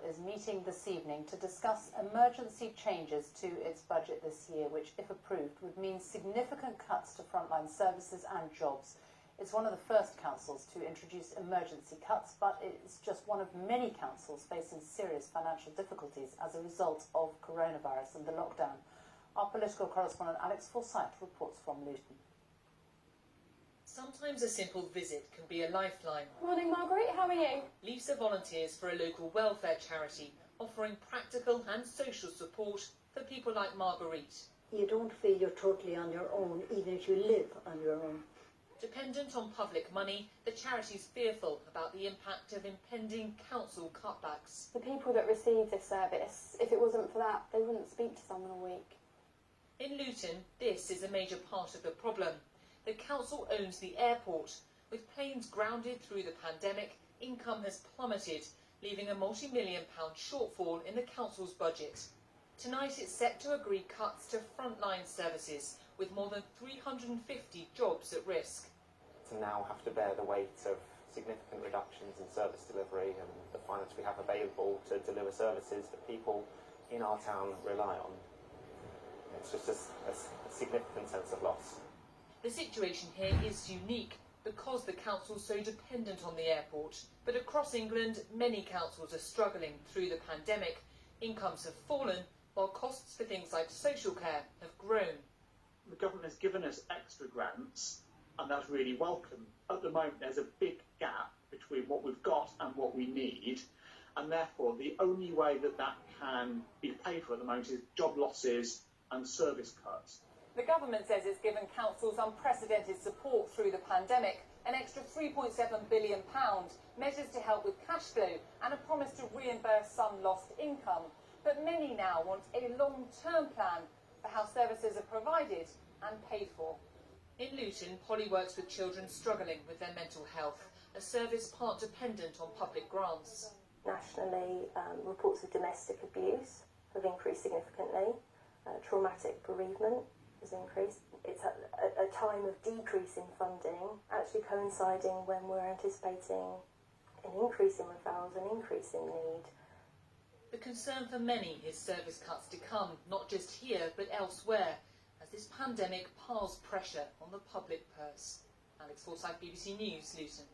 is meeting this evening to discuss emergency changes to its budget this year, which, if approved, would mean significant cuts to frontline services and jobs. It's one of the first councils to introduce emergency cuts, but it's just one of many councils facing serious financial difficulties as a result of coronavirus and the lockdown. Our political correspondent Alex Forsyth reports from Luton. Sometimes a simple visit can be a lifeline. Morning, Margaret. How are you? Lisa volunteers for a local welfare charity, offering practical and social support for people like Marguerite. You don't feel you're totally on your own, even if you live on your own. Dependent on public money, the charity's fearful about the impact of impending council cutbacks. The people that receive this service, if it wasn't for that, they wouldn't speak to someone a week. In Luton, this is a major part of the problem. The council owns the airport. With planes grounded through the pandemic, income has plummeted, leaving a multi-million-pound shortfall in the council's budget. Tonight it's set to agree cuts to frontline services, with more than 350 jobs at risk. To now have to bear the weight of significant reductions in service delivery and the finance we have available to deliver services that people in our town rely on. It's just a significant sense of loss. The situation here is unique because the council's so dependent on the airport. But across England, many councils are struggling through the pandemic. Incomes have fallen, while costs for things like social care have grown. The government has given us extra grants, and that's really welcome. At the moment, there's a big gap between what we've got and what we need, and therefore the only way that that can be paid for at the moment is job losses and service cuts. The government says it's given councils unprecedented support through the pandemic, an extra £3.7 billion, measures to help with cash flow and a promise to reimburse some lost income. But many now want a long-term plan for how services are provided and paid for. In Luton, Polly works with children struggling with their mental health, a service part dependent on public grants. Nationally, reports of domestic abuse have increased significantly. Traumatic bereavement has increased. It's at a time of decrease in funding, actually coinciding when we're anticipating an increase in referrals, an increase in need. The concern for many is service cuts to come, not just here but elsewhere, as this pandemic piles pressure on the public purse. Alex Forsyth, BBC News, Luton.